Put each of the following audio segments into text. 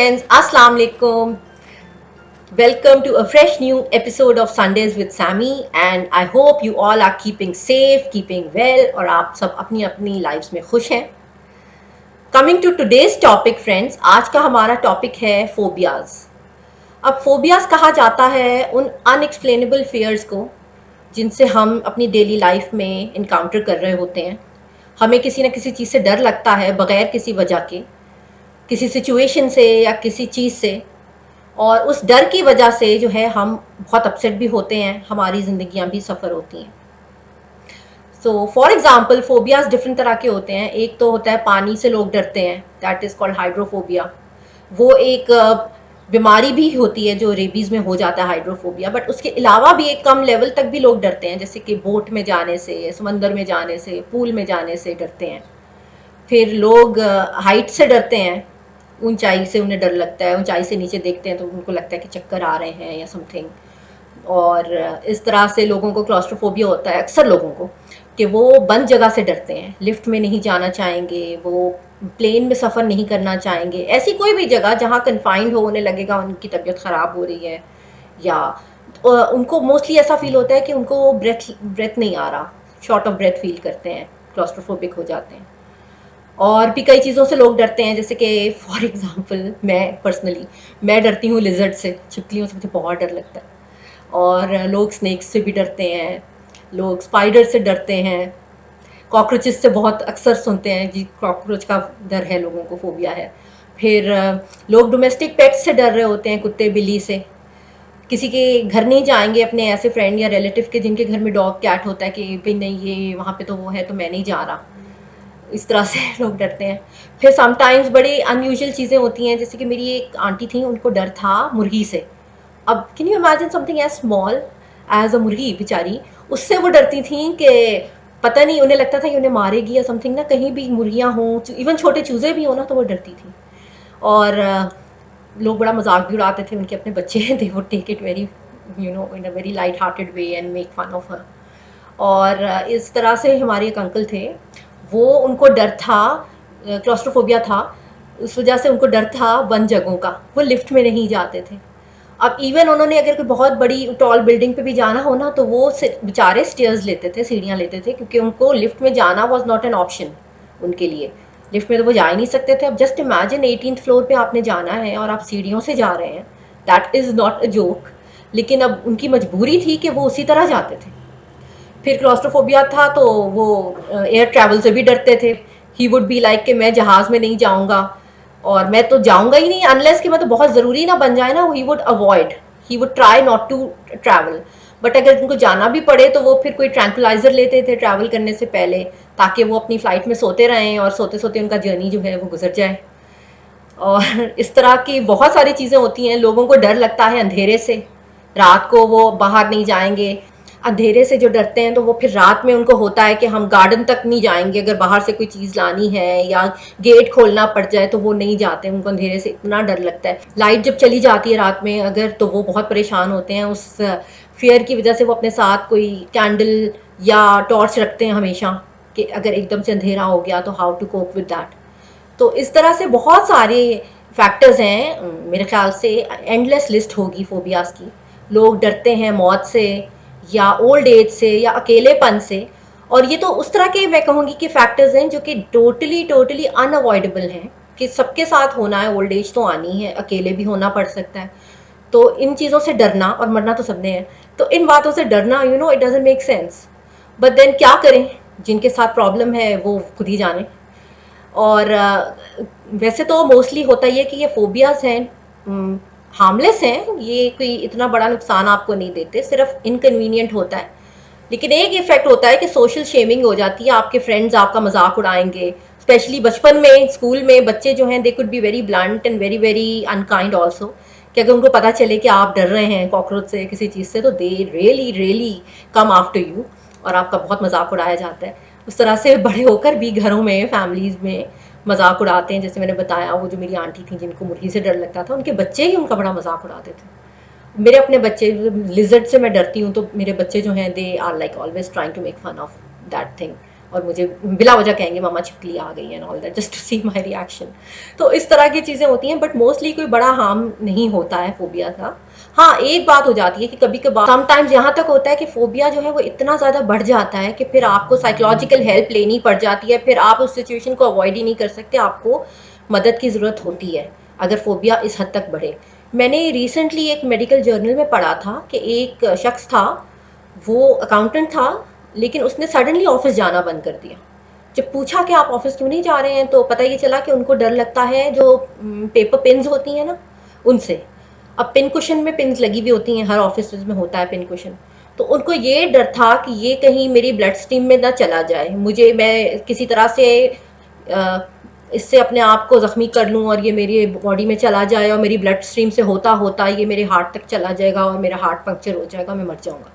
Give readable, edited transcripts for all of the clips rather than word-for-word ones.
friends, Assalamu alaikum. Welcome to a fresh new episode of Sundays with Sammy, and I hope you all are keeping safe, keeping well, और आप सब अपनी अपनी lives में खुश हैं. Coming to today's topic, friends, आज का हमारा topic है phobias. अब phobias कहा जाता है उन unexplainable fears को जिनसे हम अपनी daily life में encounter कर रहे होते हैं. हमें किसी न किसी चीज़ से डर लगता है बगैर किसी वजह के, किसी सिचुएशन से या किसी चीज़ से, और उस डर की वजह से जो है हम बहुत अपसेट भी होते हैं, हमारी ज़िंदगियां भी सफ़र होती हैं. So for example phobias different तरह के होते हैं. एक तो होता है पानी से लोग डरते हैं, दैट इज़ कॉल्ड हाइड्रोफोबिया. वो एक बीमारी भी होती है जो रेबीज़ में हो जाता है हाइड्रोफोबिया. बट उसके अलावा भी एक कम लेवल तक भी लोग डरते हैं, जैसे कि बोट में जाने से, समंदर में जाने से, पूल में जाने से डरते हैं. फिर लोग हाइट से डरते हैं, ऊंचाई से उन्हें डर लगता है. ऊंचाई से नीचे देखते हैं तो उनको लगता है कि चक्कर आ रहे हैं या समथिंग. और इस तरह से लोगों को क्लॉस्ट्रोफोबिया होता है, अक्सर लोगों को, कि वो बंद जगह से डरते हैं. लिफ्ट में नहीं जाना चाहेंगे, वो प्लेन में सफ़र नहीं करना चाहेंगे. ऐसी कोई भी जगह जहाँ कन्फाइंड हो, उन्हें लगेगा उनकी तबीयत ख़राब हो रही है, या उनको मोस्टली ऐसा फील होता है कि उनको ब्रेथ नहीं आ रहा, शॉर्ट ऑफ ब्रेथ फील करते हैं, क्लॉस्ट्रोफोबिक हो जाते हैं. और भी कई चीज़ों से लोग डरते हैं, जैसे कि फॉर एग्जांपल मैं डरती हूँ लिजर्ड से, छिपकलियों से मुझे बहुत डर लगता है. और लोग स्नेक्स से भी डरते हैं, लोग स्पाइडर से डरते हैं, कॉकरोचेस से बहुत अक्सर सुनते हैं जी, कॉकरोच का डर है लोगों को, फोबिया है. फिर लोग डोमेस्टिक पेट्स से डर रहे होते हैं, कुत्ते बिल्ली से. किसी के घर नहीं जाएंगे, अपने ऐसे फ्रेंड या रिलेटिव के जिनके घर में डॉग कैट होता है, कि भाई नहीं ये वहाँ पे तो वो है तो मैं नहीं जा रहा. इस तरह से लोग डरते हैं. फिर समटाइम्स बड़ी अनयूजुअल चीज़ें होती हैं, जैसे कि मेरी एक आंटी थी, उनको डर था मुर्गी से. अब can you imagine something as small as a murgi, बेचारी उससे वो डरती थी कि पता नहीं, उन्हें लगता था कि उन्हें मारेगी या समथिंग ना, कहीं भी मुर्गियाँ हों, इवन छोटे चूज़े भी हों ना, तो वो डरती थी. और लोग बड़ा मजाक भी उड़ाते थे, उनके अपने बच्चे हैं, they would take it very in a very light hearted way and make fun of her. और इस तरह से हमारे एक अंकल थे, वो उनको डर था, क्लॉस्ट्रोफोबिया था, उस वजह से उनको डर था बंद जगहों का, वो लिफ्ट में नहीं जाते थे. अब इवन उन्होंने अगर कोई बहुत बड़ी टॉल बिल्डिंग पे भी जाना हो ना, तो वो बेचारे स्टेयर्स लेते थे, सीढ़ियाँ लेते थे, क्योंकि उनको लिफ्ट में जाना वॉज नॉट एन ऑप्शन उनके लिए. लिफ्ट में तो वो जा ही नहीं सकते थे. अब जस्ट इमेजिन 18th फ्लोर पे आपने जाना है और आप सीढ़ियों से जा रहे हैं, that is not a joke. लेकिन अब उनकी मजबूरी थी कि वो उसी तरह जाते थे. फिर क्लॉस्ट्रोफोबिया था तो वो एयर ट्रैवल से भी डरते थे. ही वुड बी लाइक कि मैं जहाज़ में नहीं जाऊंगा, और मैं तो जाऊंगा ही नहीं अनलेस कि मतलब बहुत ज़रूरी ना बन जाए ना. He would avoid, he would try not to travel. But अगर उनको जाना भी पड़े तो वो फिर कोई ट्रैंकुलाइजर लेते थे ट्रैवल करने से पहले, ताकि वो अपनी फ़्लाइट में सोते रहें और सोते सोते उनका जर्नी जो है वो गुजर जाए. और इस तरह की बहुत सारी चीज़ें होती हैं. लोगों को डर लगता है अंधेरे से, रात को वो बाहर नहीं जाएंगे. अंधेरे से जो डरते हैं तो वो फिर रात में उनको होता है कि हम गार्डन तक नहीं जाएंगे, अगर बाहर से कोई चीज़ लानी है या गेट खोलना पड़ जाए तो वो नहीं जाते. उनको अंधेरे से इतना डर लगता है. लाइट जब चली जाती है रात में अगर, तो वो बहुत परेशान होते हैं. उस फियर की वजह से वो अपने साथ कोई कैंडल या टॉर्च रखते हैं हमेशा, कि अगर एकदम से अंधेरा हो गया तो how to cope with that. तो इस तरह से बहुत सारे फैक्टर्स हैं. मेरे ख्याल से एंडलेस लिस्ट होगी फोबियाज की. लोग डरते हैं मौत से, या ओल्ड एज से, या अकेलेपन से. और ये तो उस तरह के मैं कहूँगी कि फैक्टर्स हैं जो कि टोटली टोटली अनअवॉइडेबल हैं, कि सबके साथ होना है. ओल्ड एज तो आनी है, अकेले भी होना पड़ सकता है. तो इन चीज़ों से डरना, और मरना तो सबने है, तो इन बातों से डरना it doesn't make sense. But then क्या करें, जिनके साथ प्रॉब्लम है वो खुद ही जाने. और वैसे तो मोस्टली होता ही है कि ये फोबियाज हैं, हार्मलेस हैं, ये कोई इतना बड़ा नुकसान आपको नहीं देते, सिर्फ इनकन्वीनियंट होता है. लेकिन एक इफेक्ट होता है कि सोशल शेमिंग हो जाती है. आपके फ्रेंड्स आपका मजाक उड़ाएंगे, स्पेशली बचपन में, स्कूल में बच्चे जो हैं they could be very blunt and very very unkind also, कि अगर उनको पता चले कि आप डर रहे हैं कॉकरोच से, किसी चीज़ से, तो they really really come after you, और आपका बहुत मजाक उड़ाया जाता है. उस तरह से बड़े होकर भी घरों में, फैमिलीज़ में मजाक उड़ाते हैं. जैसे मैंने बताया, वो जो मेरी आंटी थी जिनको मुर्गी से डर लगता था, उनके बच्चे ही उनका बड़ा मजाक उड़ाते थे. मेरे अपने बच्चे, लिजर्ड से मैं डरती हूँ, तो मेरे बच्चे जो हैं they are like always trying to make fun of that thing, और मुझे बिला वजह कहेंगे मामा छिपकली आ गई and all that, just to see my reaction. तो इस तरह की चीज़ें होती हैं, बट मोस्टली कोई बड़ा हार्म नहीं होता है फोबिया का। हाँ, एक बात हो जाती है कि कभी कभार समटाइम्स यहाँ तक होता है कि फोबिया जो है वो इतना ज़्यादा बढ़ जाता है कि फिर आपको साइकोलॉजिकल हेल्प लेनी पड़ जाती है, फिर आप उस सिचुएशन को अवॉइड ही नहीं कर सकते, आपको मदद की ज़रूरत होती है अगर फोबिया इस हद तक बढ़े। मैंने रिसेंटली एक मेडिकल जर्नल में पढ़ा था कि एक शख्स था, वो अकाउंटेंट था, लेकिन उसने सडनली ऑफिस जाना बंद कर दिया। जब पूछा कि आप ऑफिस क्यों नहीं जा रहे हैं, तो पता ये चला कि उनको डर लगता है जो पेपर पिन्स होती हैं ना, उनसे। अब पिन कुशन में पिन्स लगी हुई होती हैं, हर ऑफिस में होता है पिन कुशन। तो उनको ये डर था कि ये कहीं मेरी ब्लड स्ट्रीम में ना चला जाए, मैं किसी तरह से इससे अपने आप को ज़ख्मी कर लूँ और ये मेरी बॉडी में चला जाए और मेरी ब्लड स्ट्रीम से होता होता ये मेरे हार्ट तक चला जाएगा और मेरा हार्ट पंक्चर हो जाएगा, मैं मर जाऊँगा।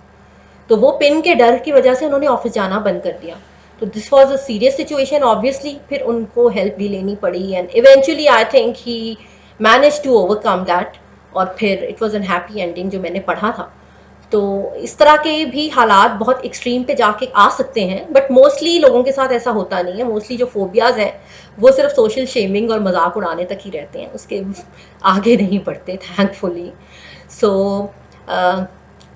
तो वो पिन के डर की वजह से उन्होंने ऑफिस जाना बंद कर दिया। तो this was a serious situation obviously, फिर उनको हेल्प भी लेनी पड़ी and eventually I think he manage to overcome that, और फिर it was an happy ending जो मैंने पढ़ा था। तो इस तरह के भी हालात बहुत एक्सट्रीम पे जाके आ सकते हैं, बट मोस्टली लोगों के साथ ऐसा होता नहीं है। मोस्टली जो फोबियाज हैं वो सिर्फ सोशल शेमिंग और मजाक उड़ाने तक ही रहते हैं, उसके आगे नहीं बढ़ते थैंकफुली। सो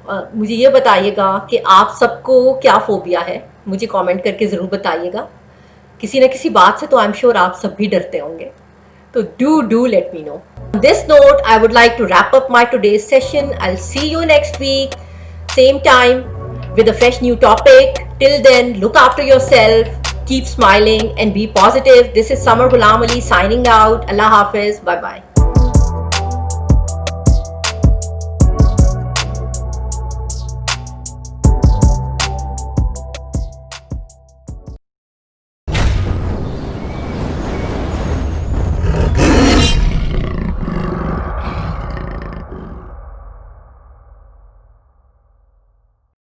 मुझे ये बताइएगा कि आप सबको क्या फोबिया है, मुझे कमेंट करके ज़रूर बताइएगा। किसी न किसी बात से तो आई एम श्योर आप सब भी डरते होंगे, तो do let me know. On this note, I would like to wrap up my today's session. I'll see you next week, same time, with a fresh new topic. Till then, look after yourself, keep smiling and be positive. This is Samar Ghulam Ali signing out. Allah Hafiz. Bye bye.